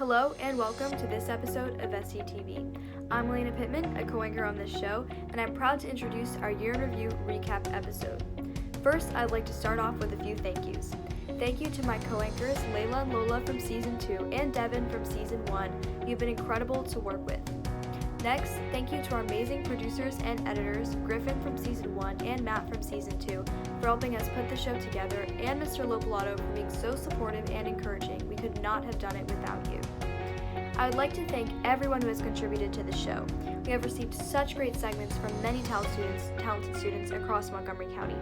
Hello and welcome to this episode of SDTV. I'm Elena Pittman, a co-anchor on this show, and I'm proud to introduce our Year in Review recap episode. First, I'd like to start off with a few thank yous. Thank you to my co-anchors Layla and Lola from Season 2 and Devin from Season 1. You've been incredible to work with. Next, thank you to our amazing producers and editors, Griffin from Season 1 and Matt from Season 2, for helping us put the show together, and Mr. Lopalato for being so supportive and encouraging. We could not have done it without you. I would like to thank everyone who has contributed to the show. We have received such great segments from many talented students across Montgomery County.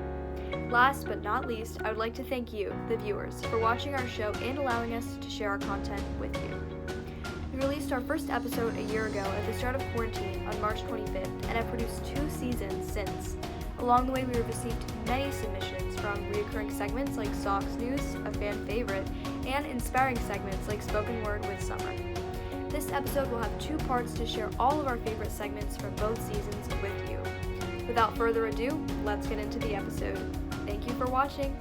Last but not least, I would like to thank you, the viewers, for watching our show and allowing us to share our content with you. We released our first episode a year ago at the start of quarantine on March 25th and have produced 2 seasons since. Along the way, we have received many submissions from recurring segments like Sox News, a fan favorite, and inspiring segments like Spoken Word with Summer. This episode will have 2 parts to share all of our favorite segments from both seasons with you. Without further ado, let's get into the episode. Thank you for watching.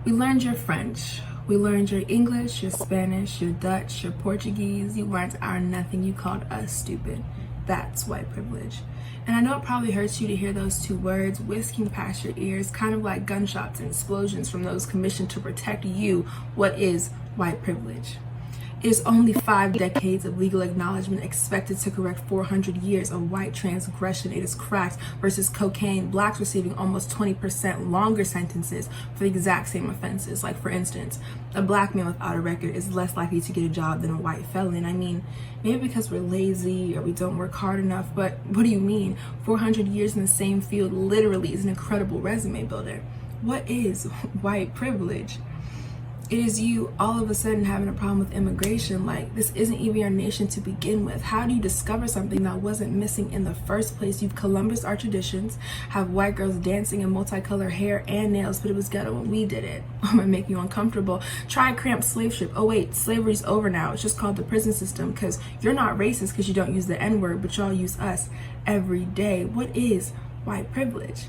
We learned your French. We learned your English, your Spanish, your Dutch, your Portuguese. You learned our nothing. You called us stupid. That's white privilege. And I know it probably hurts you to hear those 2 words whisking past your ears, kind of like gunshots and explosions from those commissioned to protect you. What is white privilege? It is only 5 decades of legal acknowledgement expected to correct 400 years of white transgression. It is crack versus cocaine, blacks receiving almost 20% longer sentences for the exact same offenses. Like, for instance, a black man without a record is less likely to get a job than a white felon. I mean, maybe because we're lazy or we don't work hard enough, but what do you mean? 400 years in the same field literally is an incredible resume builder. What is white privilege? It is you all of a sudden having a problem with immigration. Like, this isn't even your nation to begin with. How do you discover something that wasn't missing in the first place? You've Columbus our traditions, have white girls dancing in multicolored hair and nails, but it was ghetto when we did it. I'm gonna make you uncomfortable. Try a cramped slave ship. Oh wait, slavery's over now. It's just called the prison system, because you're not racist because you don't use the N-word, but y'all use us every day. What is white privilege?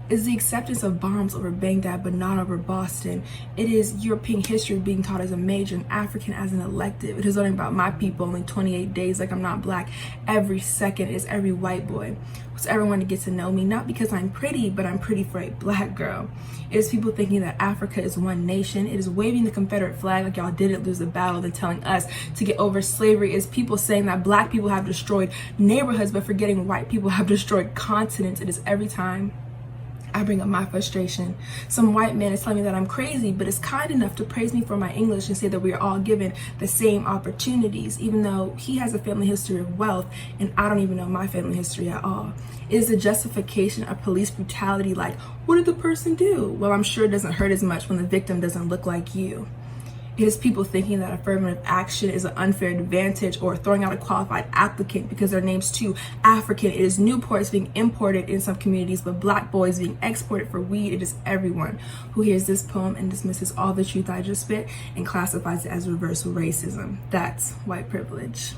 Is the acceptance of bombs over Baghdad but not over Boston. It is European history being taught as a major and African as an elective. It is learning about my people only 28 days like I'm not black. Every second is every white boy. Wants everyone to get to know me, not because I'm pretty, but I'm pretty for a black girl. It is people thinking that Africa is one nation. It is waving the Confederate flag like y'all didn't lose the battle, then telling us to get over slavery. It is people saying that black people have destroyed neighborhoods but forgetting white people have destroyed continents. It is every time I bring up my frustration, some white man is telling me that I'm crazy, but is kind enough to praise me for my English and say that we are all given the same opportunities, even though he has a family history of wealth and I don't even know my family history at all. It is the justification of police brutality, like, what did the person do? Well, I'm sure it doesn't hurt as much when the victim doesn't look like you. It is people thinking that affirmative action is an unfair advantage or throwing out a qualified applicant because their name's too African. It is Newports being imported in some communities, but black boys being exported for weed. It is everyone who hears this poem and dismisses all the truth I just spit and classifies it as reverse racism. That's white privilege.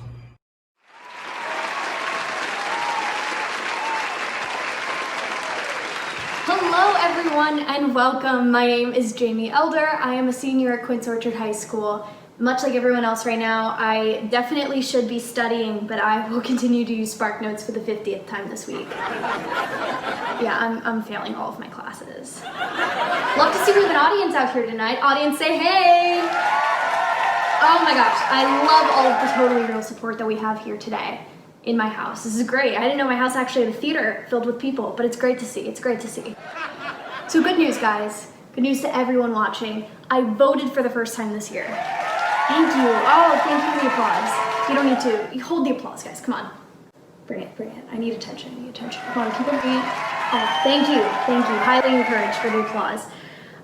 Hello everyone and welcome. My name is Jamie Elder. I am a senior at Quince Orchard High School. Much like everyone else right now, I definitely should be studying, but I will continue to use Spark Notes for the 50th time this week. Yeah, I'm failing all of my classes. Love to see we have an audience out here tonight. Audience, say hey! Oh my gosh, I love all of the Totally Real support that we have here today in my house. This is great. I didn't know my house actually had a theater filled with people, but it's great to see. It's great to see. So good news, guys. Good news to everyone watching. I voted for the first time this year. Thank you. Oh, thank you for the applause. You don't need to. You hold the applause, guys. Come on. Bring it, bring it. I need attention. I need attention. Come on, keep it bringing it. Oh, thank you. Thank you. Highly encouraged for the applause.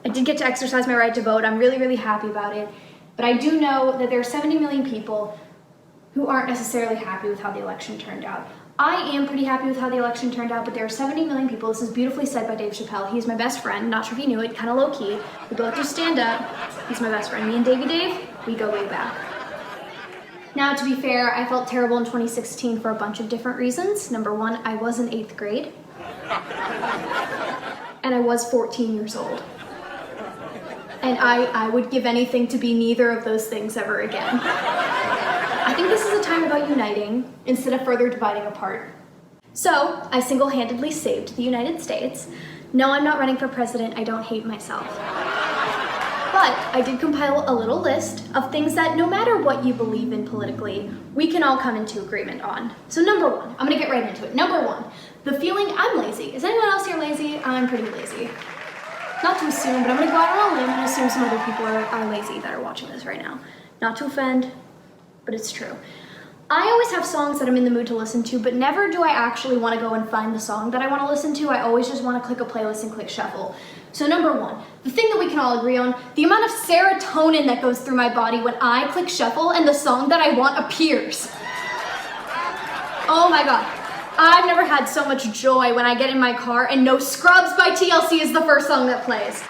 I did get to exercise my right to vote. I'm really, really happy about it. But I do know that there are 70 million people who aren't necessarily happy with how the election turned out. I am pretty happy with how the election turned out, but there are 70 million people. This is beautifully said by Dave Chappelle. He's my best friend. Not sure if you knew it, kind of low-key. We both do stand-up. He's my best friend. Me and Davey Dave, we go way back. Now, to be fair, I felt terrible in 2016 for a bunch of different reasons. Number one, I was in 8th grade. And I was 14 years old. And I would give anything to be neither of those things ever again. I think this is a time about uniting instead of further dividing apart. So, I single-handedly saved the United States. No, I'm not running for president. I don't hate myself. But I did compile a little list of things that no matter what you believe in politically, we can all come into agreement on. So number one, I'm gonna get right into it. Number one, the feeling I'm lazy. Is anyone else here lazy? I'm pretty lazy. Not to assume, but I'm gonna go out on a limb and assume some other people are lazy that are watching this right now. Not to offend, but it's true. I always have songs that I'm in the mood to listen to, but never do I actually want to go and find the song that I want to listen to. I always just want to click a playlist and click shuffle. So number one, the thing that we can all agree on, the amount of serotonin that goes through my body when I click shuffle and the song that I want appears. Oh my God. I've never had so much joy when I get in my car and No Scrubs by TLC is the first song that plays.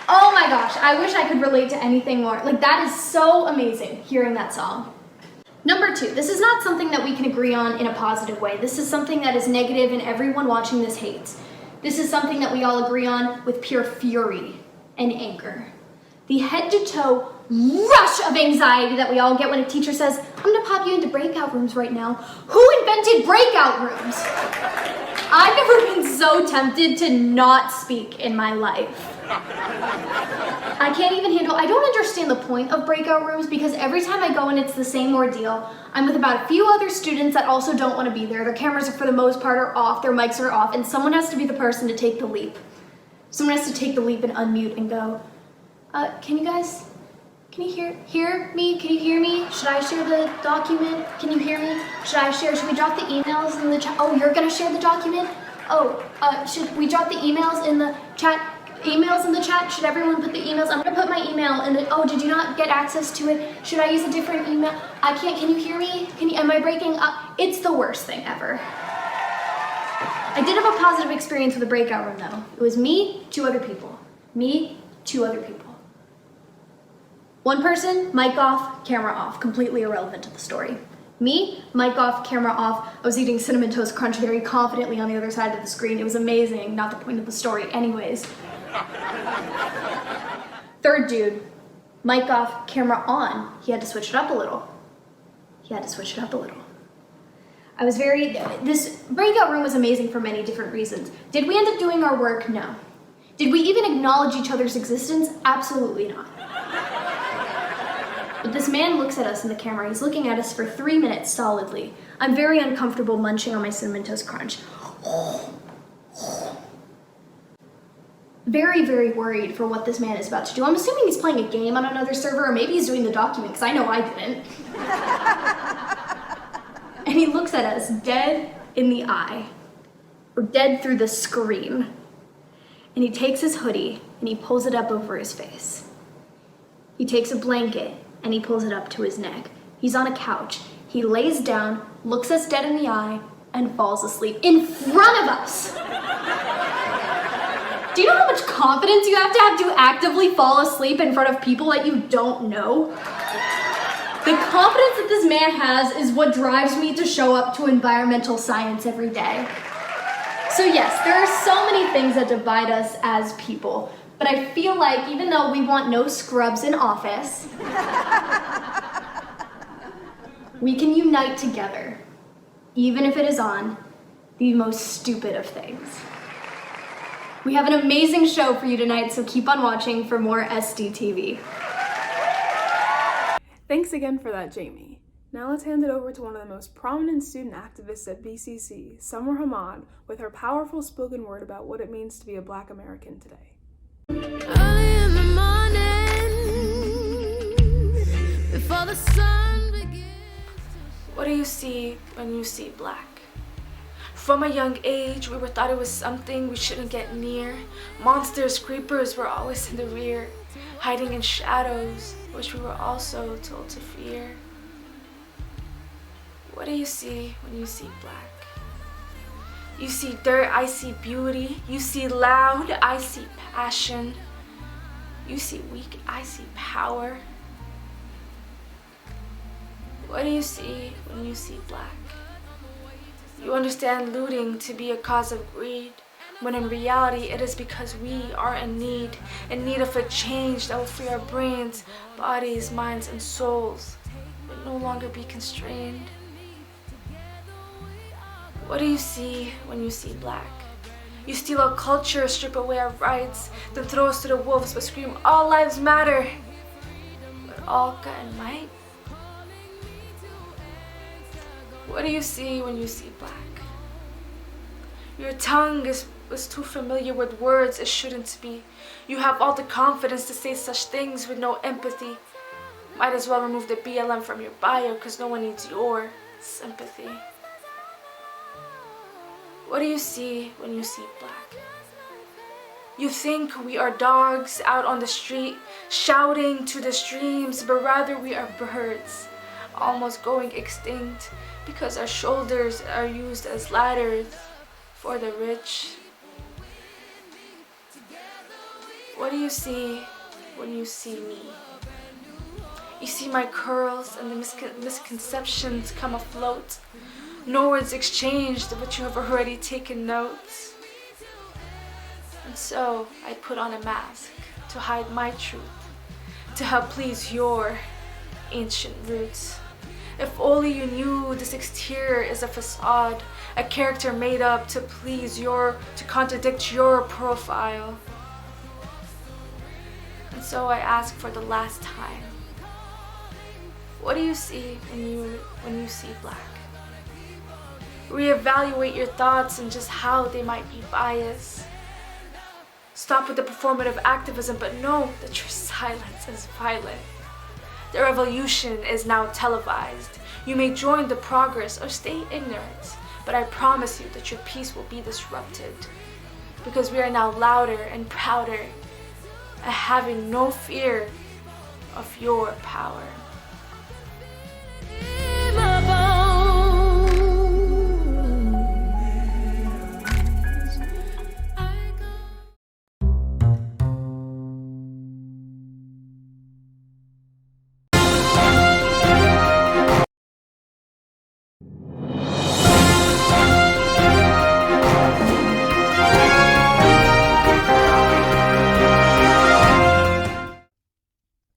Oh my gosh, I wish I could relate to anything more. Like, that is so amazing, hearing that song. Number two, this is not something that we can agree on in a positive way. This is something that is negative and everyone watching this hates. This is something that we all agree on with pure fury and anger. The head-to-toe rush of anxiety that we all get when a teacher says, I'm gonna pop you into breakout rooms right now. Who invented breakout rooms? I've never been so tempted to not speak in my life. I can't even handle, I don't understand the point of breakout rooms because every time I go and it's the same ordeal. I'm with about a few other students that also don't want to be there. Their cameras are for the most part are off, their mics are off, and someone has to be the person to take the leap. Someone has to take the leap and unmute and go, can you hear me? Can you hear me? Should I share the document? Can you hear me? Should we drop the emails in the chat? Oh, you're gonna share the document? Oh, should we drop the emails in the chat? Emails in the chat? Should everyone put the emails? I'm gonna put my email in the, oh, did you not get access to it? Should I use a different email? I can't, can you hear me? Am I breaking up? It's the worst thing ever. I did have a positive experience with the breakout room though. It was me, two other people. Me, two other people. One person, mic off, camera off, completely irrelevant to the story. Me, mic off, camera off. I was eating Cinnamon Toast Crunch very confidently on the other side of the screen. It was amazing, not the point of the story. Anyways. Third dude, mic off, camera on. He had to switch it up a little. This breakout room was amazing for many different reasons. Did we end up doing our work? No. Did we even acknowledge each other's existence? Absolutely not. But this man looks at us in the camera. He's looking at us for 3 minutes solidly. I'm very uncomfortable munching on my Cinnamon Toast Crunch. Very, very worried for what this man is about to do. I'm assuming he's playing a game on another server, or maybe he's doing the document, because I know I didn't. And he looks at us dead in the eye, or dead through the screen. And he takes his hoodie, and he pulls it up over his face. He takes a blanket, and he pulls it up to his neck. He's on a couch. He lays down, looks us dead in the eye, and falls asleep in front of us. Do you know how much confidence you have to actively fall asleep in front of people that you don't know? The confidence that this man has is what drives me to show up to environmental science every day. So yes, there are so many things that divide us as people, but I feel like even though we want no scrubs in office, we can unite together, even if it is on the most stupid of things. We have an amazing show for you tonight, so keep on watching for more SDTV. Thanks again for that, Jamie. Now let's hand it over to one of the most prominent student activists at BCC, Summer Hamad, with her powerful spoken word about what it means to be a Black American today. Early in the morning, before the sun begins. What do you see when you see black? From a young age, we were thought it was something we shouldn't get near. Monsters, creepers were always in the rear, hiding in shadows, which we were also told to fear. What do you see when you see black? You see dirt, I see beauty. You see loud, I see passion. You see weak, I see power. What do you see when you see black? You understand looting to be a cause of greed, when in reality it is because we are in need of a change that will free our brains, bodies, minds, and souls, but no longer be constrained. What do you see when you see black? You steal our culture, strip away our rights, then throw us to the wolves, but scream, all lives matter. But all got in might? What do you see when you see black? Your tongue is too familiar with words it shouldn't be. You have all the confidence to say such things with no empathy. Might as well remove the BLM from your bio, cause no one needs your sympathy. What do you see when you see black? You think we are dogs out on the street, shouting to the streams, but rather we are birds, almost going extinct, because our shoulders are used as ladders for the rich. What do you see when you see me? You see my curls and the misconceptions come afloat. No words exchanged, but you have already taken notes. And so I put on a mask to hide my truth, to help please your ancient roots. If only you knew this exterior is a facade, a character made up to to contradict your profile. And so I ask for the last time, what do you see when you see black? Reevaluate your thoughts and just how they might be biased. Stop with the performative activism, but know that your silence is violent. The revolution is now televised. You may join the progress or stay ignorant, but I promise you that your peace will be disrupted, because we are now louder and prouder and having no fear of your power.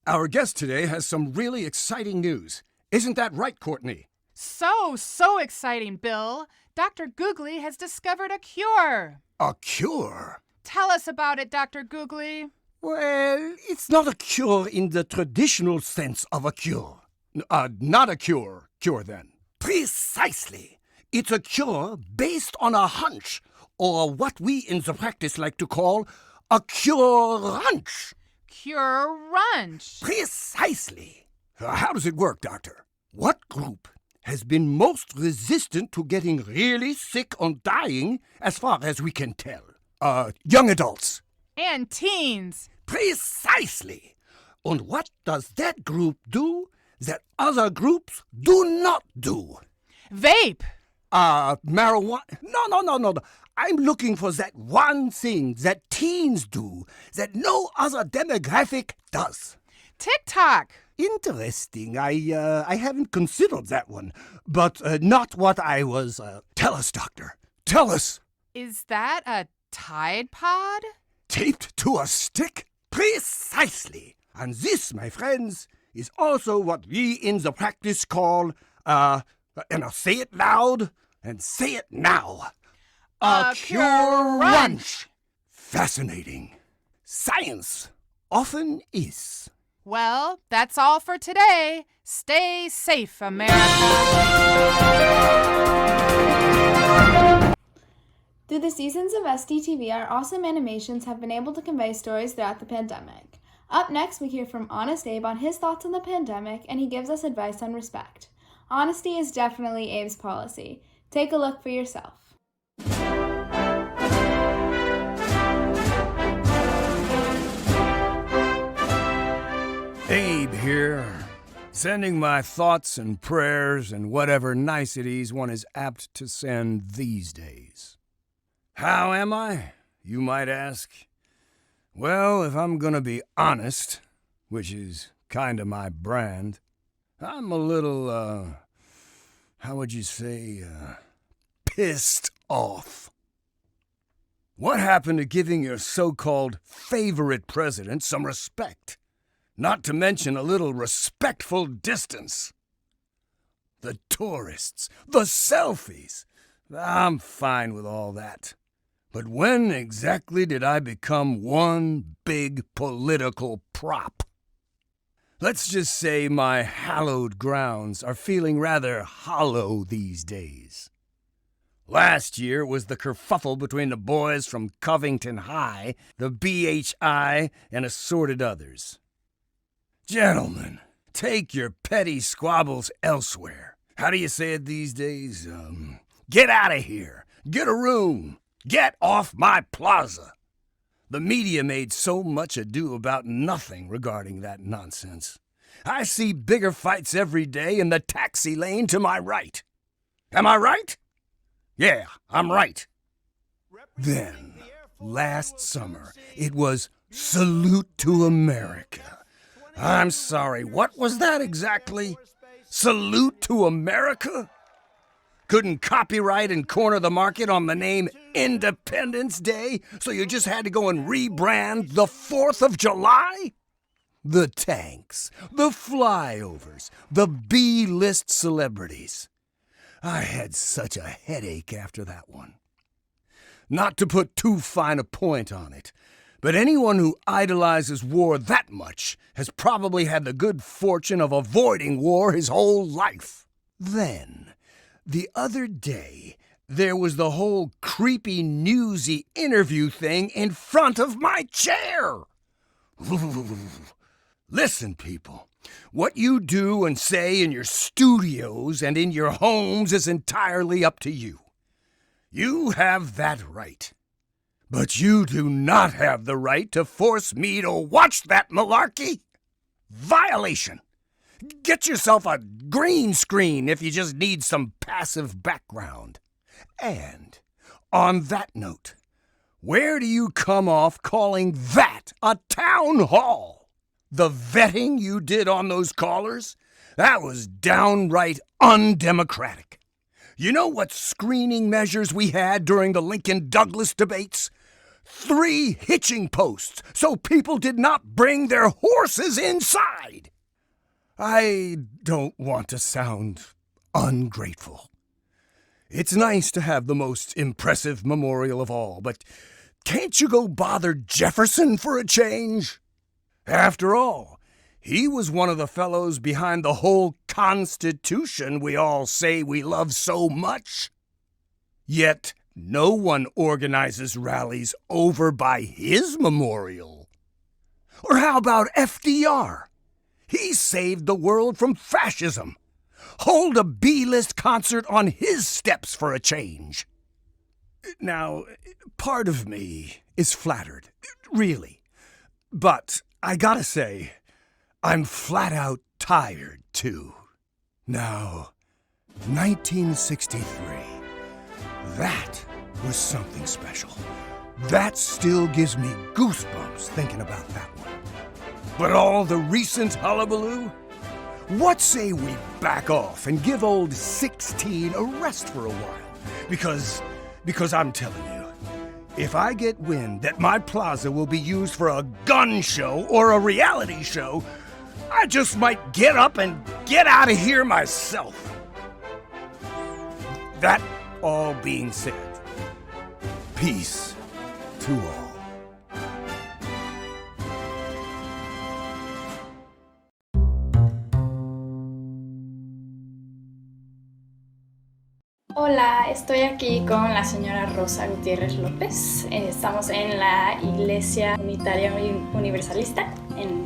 Our guest today has some really exciting news. Isn't that right, Courtney? So exciting, Bill. Dr. Googly has discovered a cure. A cure? Tell us about it, Dr. Googly. Well, it's not a cure in the traditional sense of a cure. Not a cure then. Precisely. It's a cure based on a hunch, or what we in the practice like to call a cure-runch. Cure-runch. Precisely. How does it work, Doctor? What group has been most resistant to getting really sick or dying, as far as we can tell? Young adults. And teens. Precisely. And what does that group do that other groups do not do? Vape. Marijuana? No. I'm looking for that one thing that teens do that no other demographic does. TikTok. Interesting. I haven't considered that one, but not what I was. Tell us, Doctor. Tell us. Is that a Tide Pod? Taped to a stick? Precisely. And this, my friends, is also what we in the practice call, and I'll say it loud and say it now. A cure-runch. Fascinating. Science often is. Well, that's all for today. Stay safe, America. Through the seasons of SDTV, our awesome animations have been able to convey stories throughout the pandemic. Up next, we hear from Honest Abe on his thoughts on the pandemic, and he gives us advice on respect. Honesty is definitely Abe's policy. Take a look for yourself. Abe here, sending my thoughts and prayers and whatever niceties one is apt to send these days. How am I, you might ask? Well, if I'm gonna be honest, which is kinda my brand, I'm a little, how would you say, pissed off. What happened to giving your so-called favorite president some respect? Not to mention a little respectful distance. The tourists, the selfies. I'm fine with all that. But when exactly did I become one big political prop? Let's just say my hallowed grounds are feeling rather hollow these days. Last year was the kerfuffle between the boys from Covington High, the BHI, and assorted others. Gentlemen, take your petty squabbles elsewhere. How do you say it these days? Get out of here. Get a room. Get off my plaza. The media made so much ado about nothing regarding that nonsense. I see bigger fights every day in the taxi lane to my right. Am I right? Yeah, I'm right. Then, last summer, it was Salute to America. I'm sorry, what was that exactly? Salute to America? Couldn't copyright and corner the market on the name Independence Day, so you just had to go and rebrand the 4th of July? The tanks, the flyovers, the B-list celebrities. I had such a headache after that one. Not to put too fine a point on it, but anyone who idolizes war that much has probably had the good fortune of avoiding war his whole life. Then, the other day, there was the whole creepy, newsy interview thing in front of my chair. Listen, people. What you do and say in your studios and in your homes is entirely up to you. You have that right. But you do not have the right to force me to watch that malarkey. Violation. Get yourself a green screen if you just need some passive background. And, on that note, where do you come off calling that a town hall? The vetting you did on those callers? That was downright undemocratic. You know what screening measures we had during the Lincoln-Douglas debates? 3 hitching posts so people did not bring their horses inside. I don't want to sound ungrateful. It's nice to have the most impressive memorial of all, but can't you go bother Jefferson for a change? After all, he was one of the fellows behind the whole Constitution we all say we love so much. Yet no one organizes rallies over by his memorial. Or how about FDR? He saved the world from fascism. Hold a B-list concert on his steps for a change. Now, part of me is flattered, really. But I gotta say, I'm flat out tired, too. Now, 1963. That was something special. That still gives me goosebumps thinking about that one. But all the recent hullabaloo? What say we back off and give old 16 a rest for a while? Because I'm telling you, if I get wind that my plaza will be used for a gun show or a reality show, I just might get up and get out of here myself. That all being said, peace to all. Hola, estoy aquí con la señora Rosa Gutiérrez López. Estamos en la Iglesia Unitaria Universalista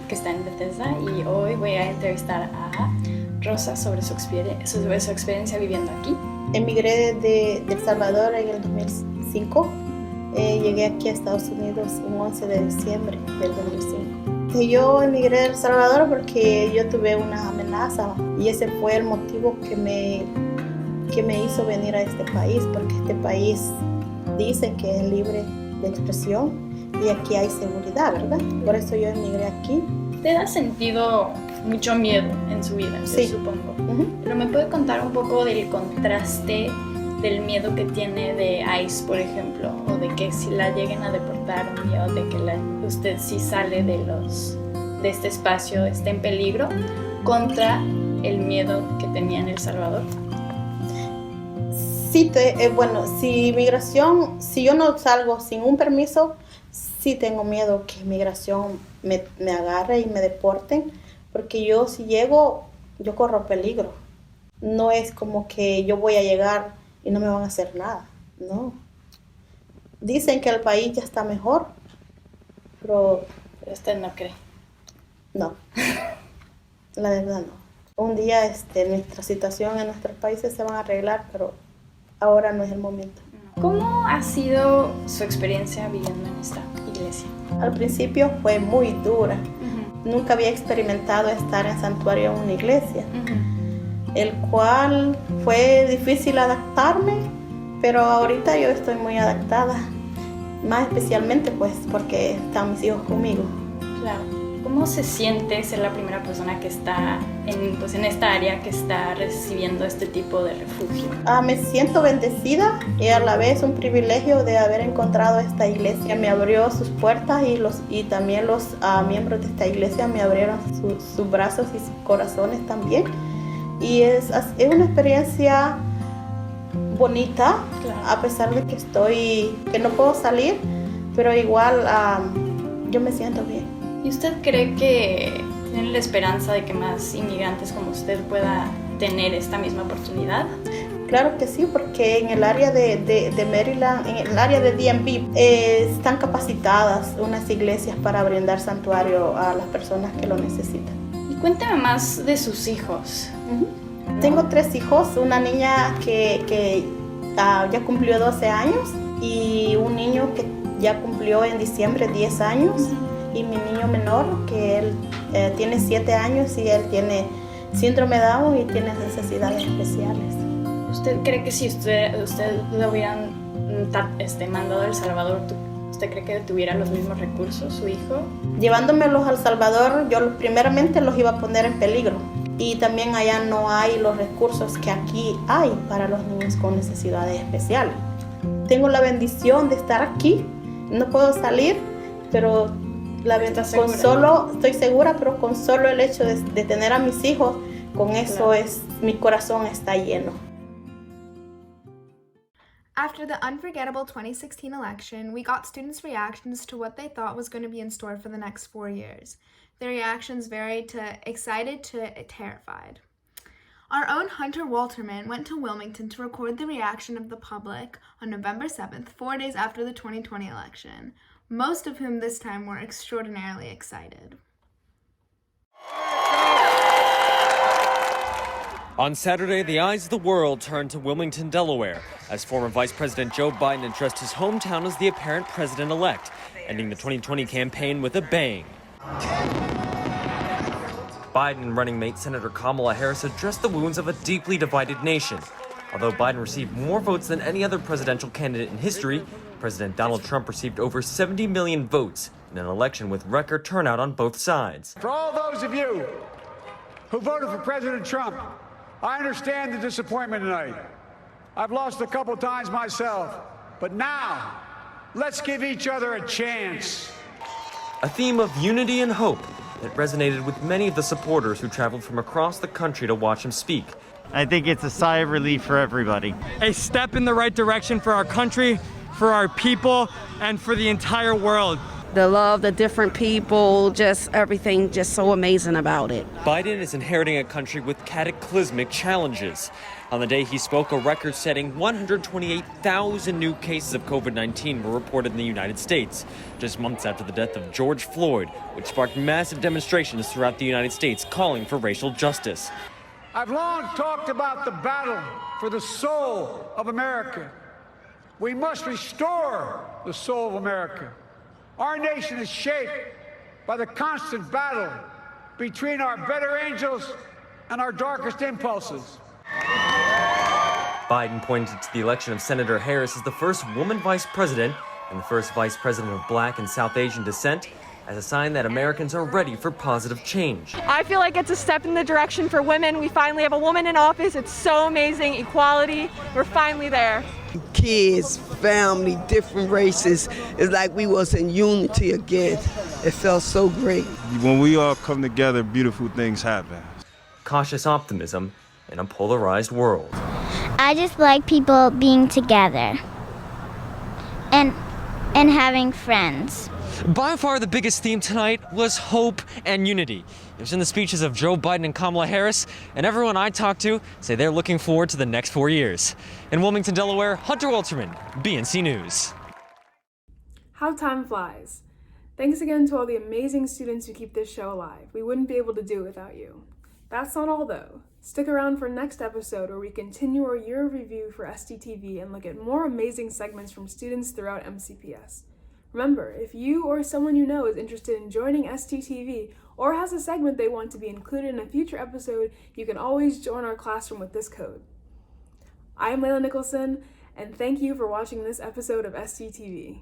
que está en Bethesda y hoy voy a entrevistar a Rosa sobre su experiencia viviendo aquí. Emigré de El Salvador en el 2005. Llegué aquí a Estados Unidos un 11 de diciembre del 2005. Yo emigré de El Salvador porque yo tuve una amenaza y ese fue el motivo que me hizo venir a este país, porque este país dice que es libre de expresión y aquí hay seguridad, ¿verdad? Por eso yo emigré aquí. ¿Te ha sentido mucho miedo en su vida? Sí. Supongo. Pero ¿me puede contar un poco del contraste del miedo que tiene de ICE, por ejemplo, o de que si la lleguen a deportar un día o de que usted sí sale de este espacio, esté en peligro, contra el miedo que tenía en El Salvador? Sí, bueno, si yo no salgo sin un permiso, sí tengo miedo que migración me agarre y me deporten, porque yo si llego, yo corro peligro. No es como que yo voy a llegar y no me van a hacer nada, no. Dicen que el país ya está mejor, pero usted no cree. No, la verdad no. Un día nuestra situación en nuestros países se van a arreglar, pero ahora no es el momento. ¿Cómo ha sido su experiencia viviendo en esta iglesia? Al principio fue muy dura. Nunca había experimentado estar en santuario en una iglesia, el cual fue difícil adaptarme, pero ahorita yo estoy muy adaptada, más especialmente pues porque están mis hijos conmigo. Claro. ¿Cómo se siente ser la primera persona que está en esta área que está recibiendo este tipo de refugio? Me siento bendecida y a la vez un privilegio de haber encontrado esta iglesia. Me abrió sus puertas y también los miembros de esta iglesia me abrieron sus brazos y sus corazones también. Y es una experiencia bonita, claro. A pesar de que no puedo salir, pero igual yo me siento bien. ¿Y usted cree que tiene la esperanza de que más inmigrantes como usted pueda tener esta misma oportunidad? Claro que sí, porque en el área de Maryland, en el área de DMV, están capacitadas unas iglesias para brindar santuario a las personas que lo necesitan. Y cuéntame más de sus hijos. Tengo 3 hijos, una niña que ya cumplió 12 años y un niño que ya cumplió en diciembre 10 años. Y mi niño menor, que él tiene 7 años y él tiene síndrome de Down y tiene necesidades especiales. ¿Usted cree que si usted lo hubieran mandado a El Salvador, usted cree que tuviera los mismos recursos, su hijo? Llevándomelos a El Salvador, yo primeramente los iba a poner en peligro. Y también allá no hay los recursos que aquí hay para los niños con necesidades especiales. Tengo la bendición de estar aquí, no puedo salir, pero estoy segura, pero con solo el hecho de tener a mis hijos, con eso mi corazón está lleno. After the unforgettable 2016 election, we got students' reactions to what they thought was going to be in store for the next 4 years. Their reactions varied to excited to terrified. Our own Hunter Walterman went to Wilmington to record the reaction of the public on November 7th, 4 days after the 2020 election. Most of whom this time were extraordinarily excited. On Saturday, the eyes of the world turned to Wilmington, Delaware, as former Vice President Joe Biden addressed his hometown as the apparent president-elect, ending the 2020 campaign with a bang. Biden and running mate Senator Kamala Harris addressed the wounds of a deeply divided nation. Although Biden received more votes than any other presidential candidate in history, President Donald Trump received over 70 million votes in an election with record turnout on both sides. For all those of you who voted for President Trump, I understand the disappointment tonight. I've lost a couple times myself, but now let's give each other a chance. A theme of unity and hope that resonated with many of the supporters who traveled from across the country to watch him speak. I think it's a sigh of relief for everybody. A step in the right direction for our country, for our people, and for the entire world. The love, the different people, just everything just so amazing about it. Biden is inheriting a country with cataclysmic challenges. On the day he spoke, a record-setting 128,000 new cases of COVID-19 were reported in the United States, just months after the death of George Floyd, which sparked massive demonstrations throughout the United States calling for racial justice. I've long talked about the battle for the soul of America. We must restore the soul of America. Our nation is shaped by the constant battle between our better angels and our darkest impulses. Biden pointed to the election of Senator Harris as the first woman vice president and the first vice president of Black and South Asian descent as a sign that Americans are ready for positive change. I feel like it's a step in the direction for women. We finally have a woman in office. It's so amazing. Equality. We're finally there. kids, family, different races. It's like we was in unity again. It felt so great. When we all come together, beautiful things happen. Cautious optimism in a polarized world. I just like people being together and having friends. By far the biggest theme tonight was hope and unity. It was in the speeches of Joe Biden and Kamala Harris, and everyone I talked to say they're looking forward to the next 4 years. In Wilmington, Delaware, Hunter Walterman, BNC News. How time flies. Thanks again to all the amazing students who keep this show alive. We wouldn't be able to do it without you. That's not all though. Stick around for next episode where we continue our year of review for SDTV and look at more amazing segments from students throughout MCPS. Remember, if you or someone you know is interested in joining SDTV or has a segment they want to be included in a future episode, you can always join our classroom with this code. I'm Layla Nicholson, and thank you for watching this episode of SDTV.